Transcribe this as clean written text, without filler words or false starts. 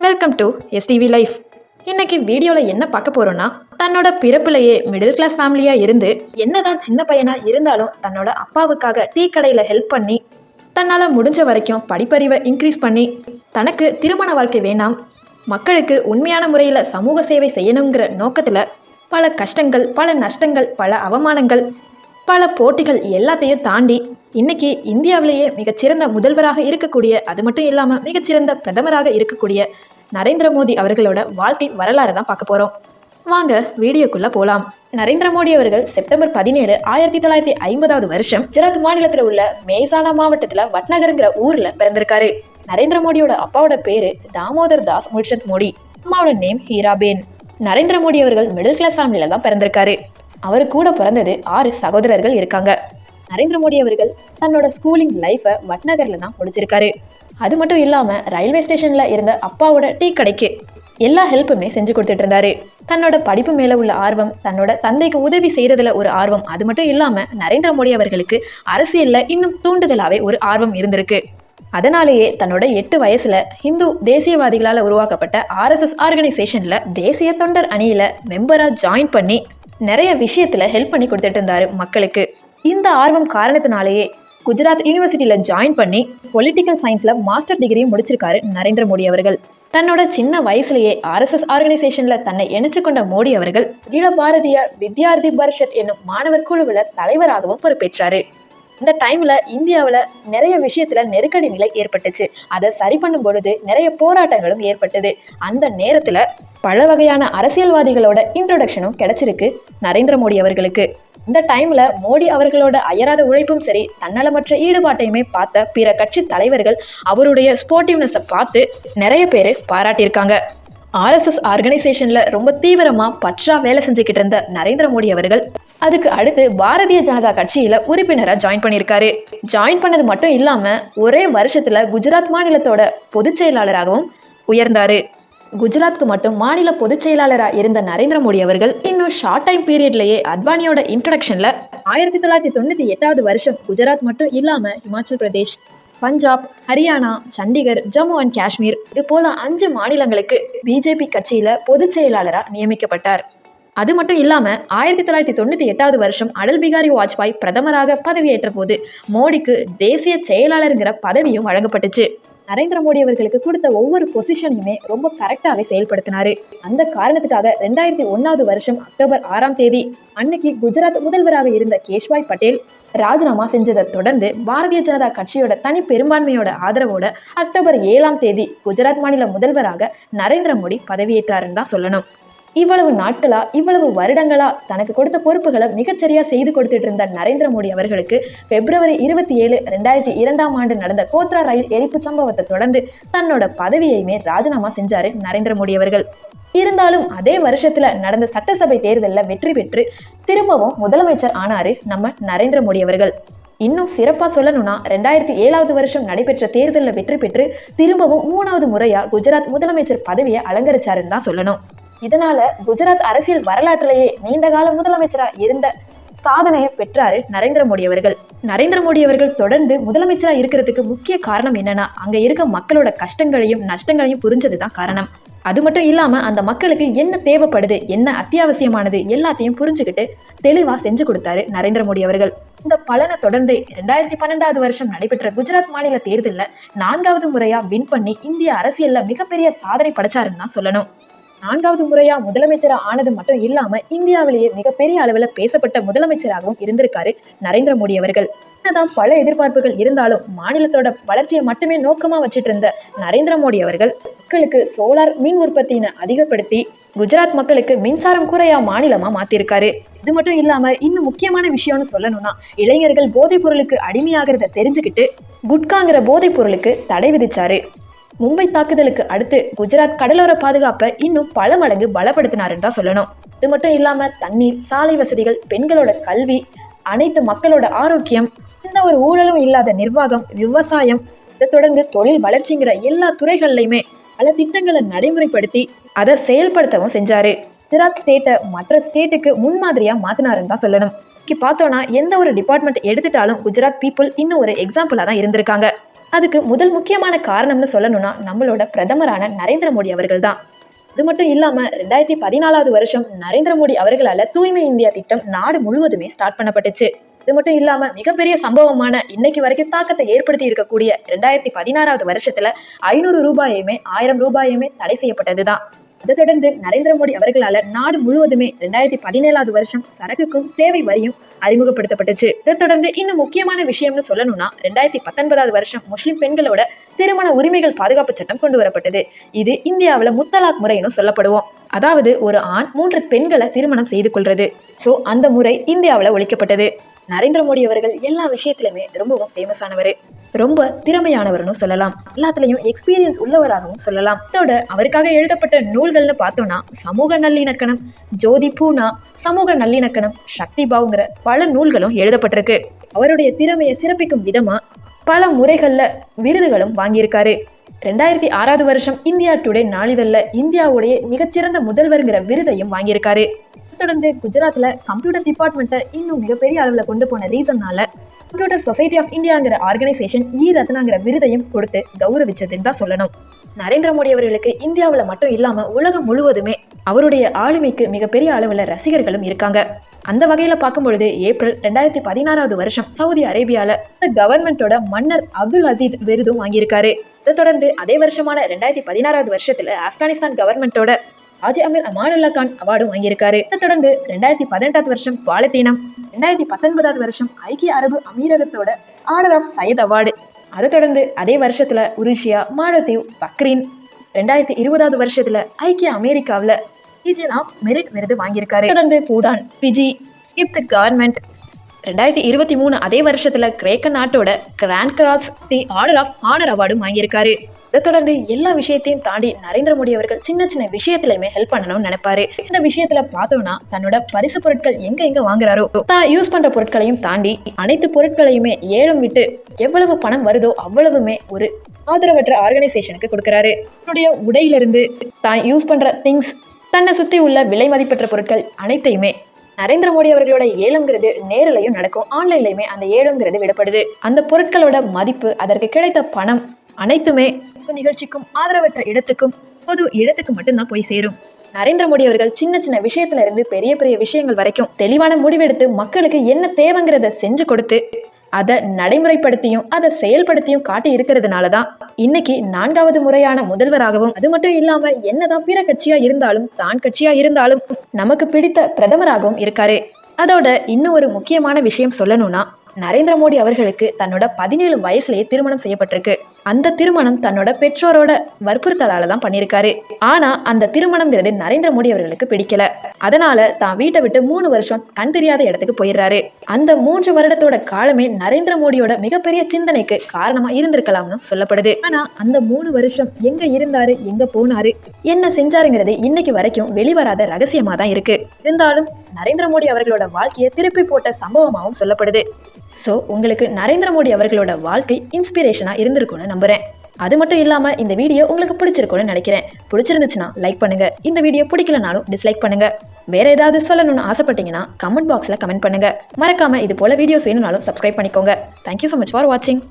Welcome to STV life. இன்னைக்கு வீடியோவில் என்ன பார்க்க போகிறோன்னா, தன்னோட பிறப்பிலேயே மிடில் கிளாஸ் ஃபேமிலியாக இருந்து என்னதான் சின்ன பையனாக இருந்தாலும் தன்னோட அப்பாவுக்காக டீ கடையில் ஹெல்ப் பண்ணி தன்னால் முடிஞ்ச வரைக்கும் படிப்பறிவை இன்க்ரீஸ் பண்ணி தனக்கு திருமண வாழ்க்கை வேணாம், மக்களுக்கு உண்மையான முறையில் சமூக சேவை செய்யணுங்கிற நோக்கத்தில் பல கஷ்டங்கள், பல நஷ்டங்கள், பல அவமானங்கள், பல போட்டிகள் எல்லாத்தையும் தாண்டி இன்னைக்கு இந்தியாவிலேயே மிகச்சிறந்த முதல்வராக இருக்கக்கூடிய, அது மட்டும் இல்லாமல் மிகச்சிறந்த பிரதமராக இருக்கக்கூடிய நரேந்திர மோடி அவர்களோட வாழ்க்கை வரலாறு தான் பார்க்க போகிறோம். வாங்க வீடியோக்குள்ளே போகலாம். நரேந்திர மோடி அவர்கள் செப்டம்பர் 17, 1950 வருஷம் குஜராத் மாநிலத்தில் உள்ள மேசானா மாவட்டத்தில் வட்நகருங்கிற ஊரில் பிறந்திருக்காரு. நரேந்திர மோடியோட அப்பாவோட பேரு தாமோதர் தாஸ் முல்சந்த் மோடி, அம்மாவோட நேம் ஹீராபேன். நரேந்திர மோடி அவர்கள் மிடில் கிளாஸ் ஃபேமிலியில் தான் பிறந்திருக்காரு. அவரு கூட பிறந்தது 6 சகோதரர்கள் இருக்காங்க. நரேந்திர மோடி அவர்கள் தன்னோட ஸ்கூலிங் லைஃபை வட்நகரில் தான் முடிச்சிருக்காரு. அது மட்டும் இல்லாமல் ரயில்வே ஸ்டேஷனில் இருந்த அப்பாவோட டீ கடைக்கு எல்லா ஹெல்ப்புமே செஞ்சு கொடுத்துட்டு இருந்தாரு. தன்னோட படிப்பு மேலே உள்ள ஆர்வம், தன்னோட தந்தைக்கு உதவி செய்கிறதுல ஒரு ஆர்வம், அது மட்டும் இல்லாமல் நரேந்திர மோடி அவர்களுக்கு அரசியலில் இன்னும் தூண்டுதலாகவே ஒரு ஆர்வம் இருந்திருக்கு. அதனாலேயே தன்னோட 8 வயசுல ஹிந்து தேசியவாதிகளால் உருவாக்கப்பட்ட RSS ஆர்கனைசேஷனில் தேசிய தொண்டர் அணியில் மெம்பராக ஜாயின் பண்ணி நிறைய விஷயத்துல ஹெல்ப் பண்ணி கொடுத்துட்டு இருந்தாரு மக்களுக்கு. இந்த ஆர்வம் காரணத்தினாலேயே குஜராத் யூனிவர்சிட்டியில் ஜாயின் பண்ணி பொலிட்டிக்கல் சயின்ஸ்ல மாஸ்டர் டிகிரியும் முடிச்சிருக்காரு நரேந்திர மோடி அவர்கள். தன்னோட சின்ன வயசுலேயே RSS ஆர்கனைசேஷன்ல தன்னை இணைச்சு கொண்ட மோடி அவர்கள் அகில பாரதிய வித்யார்த்தி பரிஷத் என்னும் மாணவர் குழுவில் தலைவராகவும் பொறுப்பேற்றாரு. இந்த டைம்ல இந்தியாவில் நிறைய விஷயத்துல நெருக்கடி நிலை ஏற்பட்டுச்சு. அதை சரி பண்ணும் பொழுது நிறைய போராட்டங்களும் ஏற்பட்டது. அந்த நேரத்துல பல வகையான அரசியல்வாதிகளோட இன்ட்ரோடக்ஷனும் கிடைச்சிருக்கு நரேந்திர மோடி அவர்களுக்கு. இந்த டைம்ல மோடி அவர்களோட அயராத உழைப்பும் சரி, தன்னலமற்ற ஈடுபாட்டையுமே பார்த்த பிற கட்சி தலைவர்கள் அவருடைய ஸ்போர்ட்டிவ்னஸை பார்த்து நிறைய பேர் பாராட்டியிருக்காங்க. RSS ஆர்கனைசேஷன்ல ரொம்ப தீவிரமா பற்றா வேலை செஞ்சுக்கிட்டு இருந்த நரேந்திர மோடி அவர்கள் அதுக்கு அடுத்து பாரதிய ஜனதா கட்சியில உறுப்பினராக ஜாயின் பண்ணியிருக்காரு. ஜாயின் பண்ணது மட்டும் இல்லாம ஒரே வருஷத்துல குஜராத் மாநிலத்தோட பொதுச் செயலாளராகவும் உயர்ந்தாரு. குஜராத்துக்கு மட்டும் மாநில பொதுச் செயலாளராக இருந்த நரேந்திர மோடி அவர்கள் இன்னும் ஷார்ட் டைம் பீரியட்லயே அத்வானியோட இன்ட்ரடக்ஷன்ல 1998 வருஷம் குஜராத் மட்டும் இல்லாம இமாச்சல் பிரதேஷ், பஞ்சாப், ஹரியானா, சண்டிகர், ஜம்மு அண்ட் காஷ்மீர் இது போல 5 மாநிலங்களுக்கு பிஜேபி கட்சியில பொதுச் செயலாளராக நியமிக்கப்பட்டார். அது மட்டும் இல்லாம 1998 வருஷம் அடல் பிகாரி வாஜ்பாய் பிரதமராக பதவியேற்ற போது மோடிக்கு தேசிய செயலாளருங்கிற பதவியும் வழங்கப்பட்டுச்சு. நரேந்திர மோடி அவர்களுக்கு கொடுத்த ஒவ்வொரு பொசிஷனையுமே ரொம்ப கரெக்டாகவே செயல்படுத்தினாரு. அந்த காரணத்துக்காக 2001 வருஷம் அக்டோபர் 6 அன்னைக்கு குஜராத் முதல்வராக இருந்த கேஷ்பாய் பட்டேல் ராஜினாமா செஞ்சதை தொடர்ந்து பாரதிய ஜனதா கட்சியோட தனி பெரும்பான்மையோட ஆதரவோட அக்டோபர் 7 குஜராத் மாநில முதல்வராக நரேந்திர மோடி பதவியேற்றாருன்னு தான் சொல்லணும். இவ்வளவு நாட்களா, இவ்வளவு வருடங்களா தனக்கு கொடுத்த பொறுப்புகளை மிகச்சரியா செய்து கொடுத்துட்டு இருந்த நரேந்திர மோடி அவர்களுக்கு February 27, 2002 நடந்த கோத்ரா ரயில் எரிப்பு சம்பவத்தை தொடர்ந்து தன்னோட பதவியையுமே ராஜினாமா செஞ்சாரு நரேந்திர மோடி அவர்கள். இருந்தாலும் அதே வருஷத்துல நடந்த சட்டசபை தேர்தலில் வெற்றி பெற்று திரும்பவும் முதலமைச்சர் ஆனாரு நம்ம நரேந்திர மோடி அவர்கள். இன்னும் சிறப்பா சொல்லணும்னா 2007 வருஷம் நடைபெற்ற தேர்தலில் வெற்றி பெற்று திரும்பவும் 3வது முறையா குஜராத் முதலமைச்சர் பதவியை அலங்கரிச்சாருன்னு தான் சொல்லணும். இதனால குஜராத் அரசியல் வரலாற்றிலேயே நீண்டகால முதலமைச்சரா இருந்த சாதனையை பெற்றாரு நரேந்திர மோடி அவர்கள். நரேந்திர மோடி அவர்கள் தொடர்ந்து முதலமைச்சரா இருக்கிறதுக்கு முக்கிய காரணம் என்னன்னா, அங்க இருக்க மக்களோட கஷ்டங்களையும் நஷ்டங்களையும் புரிஞ்சதுதான் காரணம். அது மட்டும் இல்லாம அந்த மக்களுக்கு என்ன தேவைப்படுது, என்ன அத்தியாவசியமானது எல்லாத்தையும் புரிஞ்சுக்கிட்டு தெளிவா செஞ்சு கொடுத்தாரு நரேந்திர மோடி அவர்கள். இந்த பலனை தொடர்ந்து 2012 வருஷம் நடைபெற்ற குஜராத் மாநில தேர்தலில் 4வது முறையா வின் பண்ணி இந்திய அரசியல்ல மிகப்பெரிய சாதனை படைச்சாருன்னு தான் சொல்லணும். 4வது முறையா முதலமைச்சரா ஆனது மட்டும் இல்லாம இந்தியாவிலேயே மிகப்பெரிய அளவுல பேசப்பட்ட முதலமைச்சராகவும் இருந்திருக்காரு நரேந்திர மோடி அவர்கள். என்னதான் பல எதிர்பார்ப்புகள் இருந்தாலும் மாநிலத்தோட வளர்ச்சியை மட்டுமே நோக்கமா வச்சுட்டு இருந்த நரேந்திர மோடி அவர்கள் மக்களுக்கு சோலார் மின் உற்பத்தியினை அதிகப்படுத்தி குஜராத் மக்களுக்கு மின்சாரம் குறையா மாநிலமா மாத்திருக்காரு. இது மட்டும் இல்லாம இன்னும் முக்கியமான விஷயம்னு சொல்லணும்னா, இளைஞர்கள் போதைப் பொருளுக்கு அடிமையாகிறத தெரிஞ்சுக்கிட்டு குட்காங்கிற போதைப் பொருளுக்கு தடை விதிச்சாரு. மும்பை தாக்குதலுக்கு அடுத்து குஜராத் கடலோர பாதுகாப்பை இன்னும் பல மடங்கு பலப்படுத்தினாருன்னு தான் சொல்லணும். இது மட்டும் இல்லாம தண்ணீர், சாலை வசதிகள், பெண்களோட கல்வி, அனைத்து மக்களோட ஆரோக்கியம், எந்த ஒரு ஊழலும் இல்லாத நிர்வாகம், விவசாயம், இதை தொடர்ந்து தொழில் வளர்ச்சிங்கிற எல்லா துறைகள்லையுமே பல திட்டங்களை நடைமுறைப்படுத்தி அதை செயல்படுத்தவும் செஞ்சாரு. குஜராத் ஸ்டேட்டை மற்ற ஸ்டேட்டுக்கு முன்மாதிரியா மாத்தினாருன்னு தான் சொல்லணும். பார்த்தோம்னா எந்த ஒரு டிபார்ட்மெண்ட் எடுத்துட்டாலும் குஜராத் பீப்புள் இன்னும் ஒரு எக்ஸாம்பிளா தான் இருந்திருக்காங்க. அதுக்கு முதல் முக்கியமான காரணம்னு சொல்லணும்னா நம்மளோட பிரதமரான நரேந்திர மோடி அவர்கள் தான். அது மட்டும் இல்லாம 2014 வருஷம் நரேந்திர மோடி அவர்களால தூய்மை இந்தியா திட்டம் நாடு முழுவதுமே ஸ்டார்ட் பண்ணப்பட்டுச்சு. இது மட்டும் இல்லாம மிகப்பெரிய சம்பவமான இன்னைக்கு வரைக்கும் தாக்கத்தை ஏற்படுத்தி இருக்கக்கூடிய 2016 வருஷத்துல 500 ரூபாயுமே 1000 ரூபாயுமே தடை செய்யப்பட்டதுதான். அதை தொடர்ந்து நரேந்திர மோடி அவர்களால நாடு முழுவதுமே 2017 வருஷம் சரக்குக்கும் சேவை வரியும் அறிமுகப்படுத்தப்பட்டுச்சு. இதை தொடர்ந்து இன்னும் முக்கியமான விஷயம்னு சொல்லணும்னா 2019 வருஷம் முஸ்லிம் பெண்களோட திருமண உரிமைகள் பாதுகாப்பு சட்டம் கொண்டு வரப்பட்டது. இது இந்தியாவில் முத்தலாக் முறைன்னு சொல்லப்படுவோம். அதாவது ஒரு ஆண் 3 பெண்களை திருமணம் செய்து கொள்றது. ஸோ அந்த முறை இந்தியாவில் ஒழிக்கப்பட்டது. நரேந்திர மோடி அவர்கள் எல்லா விஷயத்திலுமே ரொம்பவும் ஃபேமஸ் ஆனவர், ரொம்ப திறமையானவர்னு சொல்லலாம். எல்லாத்துலயும் எக்ஸ்பீரியன்ஸ் உள்ளவராகவும் சொல்லலாம். இதோட அவருக்காக எழுதப்பட்ட நூல்கள்னு பார்த்தோம்னா சமூக நல்லிணக்கணம், ஜோதி பூனா, சமூக நல்லிணக்கணம், சக்தி பாவுங்கிற பல நூல்களும் எழுதப்பட்டிருக்கு. அவருடைய திறமையை சிறப்பிக்கும் விதமா பல முறைகள்ல விருதுகளும் வாங்கியிருக்காரு. 2006 வருஷம் இந்தியா டுடே நாளிதழில் இந்தியாவுடைய மிகச்சிறந்த முதல்வருங்கிற விருதையும் வாங்கியிருக்காரு. தொடர்ந்து குஜராத்ல கம்ப்யூட்டர் டிபார்ட்மெண்ட்டை இன்னும் மிகப்பெரிய அளவில் கொண்டு போன ரீசன்னால கம்ப்யூட்டர் சொசைட்டி ஆஃப் இந்தியாங்கிற ஆர்கனைசேஷன் ரத்னாங்கிற விருதையும் கொடுத்து கௌரவிச்சதுன்னு தான் சொல்லணும். நரேந்திர மோடி அவர்களுக்கு இந்தியாவில் மட்டும் இல்லாம உலகம் முழுவதுமே அவருடைய ஆளுமைக்கு மிகப்பெரிய அளவில் ரசிகர்களும் இருக்காங்க. அந்த வகையில பார்க்கும் பொழுது ஏப்ரல் 2016 வருஷம் சவுதி அரேபியால கவர்மெண்டோட மன்னர் அப்துல் அசீஸ் விருதும் வாங்கியிருக்காரு. அதை தொடர்ந்து அதே வருஷமான 2016 வருஷத்துல ஆப்கானிஸ்தான் கவர்மெண்டோட ஆஜி அமீர் அமானுல்லா கான் அவார்டும் வாங்கியிருக்காரு. இதை தொடர்ந்து 2018 வருஷம் பாலத்தீனம், 2019 வருஷம் ஐக்கிய அரபு அமீரகத்தோட ஆர்டர் ஆஃப் சயத் அவார்டு, அதை தொடர்ந்து அதே வருஷத்துல உருஷியா, மாலத்தீவ், பக்ரீன், 2020 வருஷத்துல ஐக்கிய அமெரிக்காவில் லீஜியன் ஆஃப் மெரிட் விருது வாங்கியிருக்காரு. தொடர்ந்து பூடான், பிஜி, கிப்த் கவர்மெண்ட், 2023 அதே வருஷத்துல கிரேக்க நாட்டோட grand cross the order of honour அவார்டும் வாங்கியிருக்காரு. இதை தொடர்ந்து எல்லா விஷயத்தையும் தாண்டி நரேந்திர மோடி அவர்கள் சின்ன சின்ன விஷயத்திலுமே ஹெல்ப் பண்ணணும்னு நினைப்பாரு. இந்த விஷயத்துல பார்த்தோம்னா தன்னோட பரிசு பொருட்கள் எங்க வாங்குறாரோ தான் யூஸ் பண்ற பொருட்களையும் தாண்டி அனைத்து பொருட்களையுமே ஏலம் விட்டு எவ்வளவு பணம் வருதோ அவ்வளவுமே ஒரு ஆதரவற்ற ஆர்கனைசேஷனுக்கு கொடுக்கறாரு. தன்னுடைய உடையிலிருந்து தான் யூஸ் பண்ற திங்ஸ், தன்னை சுத்தி உள்ள விலை மதிப்பற்ற பொருட்கள் அனைத்தையுமே நரேந்திர மோடி அவர்களோட ஏலம்ங்கிறது நேரிலையும் நடக்கும், ஆன்லைன்லயுமே அந்த ஏலம்ங்கிறது விடப்படுது. அந்த பொருட்களோட மதிப்பு, அதற்கு கிடைத்த பணம் அனைத்துமே நிகழ்ச்சிக்கும் ஆதரவற்ற இடத்துக்கும் பொது இடத்துக்கு மட்டும்தான் போய் சேரும். நரேந்திர மோடி அவர்கள் சின்ன சின்ன விஷயத்துல இருந்து பெரிய பெரிய விஷயங்கள் வரைக்கும் தெளிவான முடிவெடுத்து மக்களுக்கு என்ன தேவைங்கிறத செஞ்சு கொடுத்து அதை நடைமுறைப்படுத்தியும் அதை செயல்படுத்தியும் காட்டி இருக்கிறதுனாலதான் இன்னைக்கு 4வது முறையான முதல்வராகவும், அது மட்டும் இல்லாம என்னதான் பிற கட்சியா இருந்தாலும் தான் கட்சியா இருந்தாலும் நமக்கு பிடித்த பிரதமராகவும் இருக்காரு. அதோட இன்னும் ஒரு முக்கியமான விஷயம் சொல்லணும்னா நரேந்திர மோடி அவர்களுக்கு தன்னோட 17 வயசுலயே திருமணம் செய்யப்பட்டிருக்கு. அந்த திருமணம் தன்னோட பெற்றோரோட வற்புறுத்தலால தான் பண்ணியிருக்காரு. ஆனா அந்த திருமணம்ங்கிறது நரேந்திர மோடி அவர்களுக்கு பிடிக்கல. அதனால தான் வீட்டை விட்டு 3 வருஷம் கண் தெரியாத இடத்துக்கு போயிடுறாரு. அந்த 3 வருடத்தோட காலமே நரேந்திர மோடியோட மிகப்பெரிய சிந்தனைக்கு காரணமா இருந்திருக்கலாம்னு சொல்லப்படுது. ஆனா அந்த 3 வருஷம் எங்க இருந்தாரு, எங்க போனாரு, என்ன செஞ்சாருங்கிறது இன்னைக்கு வரைக்கும் வெளிவராத ரகசியமா தான் இருக்கு. இருந்தாலும் நரேந்திர மோடி அவர்களோட வாழ்க்கையை திருப்பி போட்ட சம்பவமாகவும் சொல்லப்படுது. ஸோ உங்களுக்கு நரேந்திர மோடி அவர்களோட வாழ்க்கை இன்ஸ்பிரேஷனாக இருந்திருக்கும்னு நம்புகிறேன். அது மட்டும் இல்லாமல் இந்த வீடியோ உங்களுக்கு பிடிச்சிருக்கும்னு நினைக்கிறேன். பிடிச்சிருந்துச்சுன்னா லைக் பண்ணுங்கள், இந்த வீடியோ பிடிக்கலனாலும் டிஸ்லைக் பண்ணுங்கள். வேறு ஏதாவது சொல்லணும்னு ஆசைப்பட்டீங்கன்னா கமெண்ட் பாக்ஸில் கமெண்ட் பண்ணுங்கள். மறக்காமல் இது போல் வீடியோஸ் வேணும்னாலும் சப்ஸ்கிரைப் பண்ணிக்கோங்க. தேங்க்யூ ஸோ மச் ஃபார் வாட்சிங்.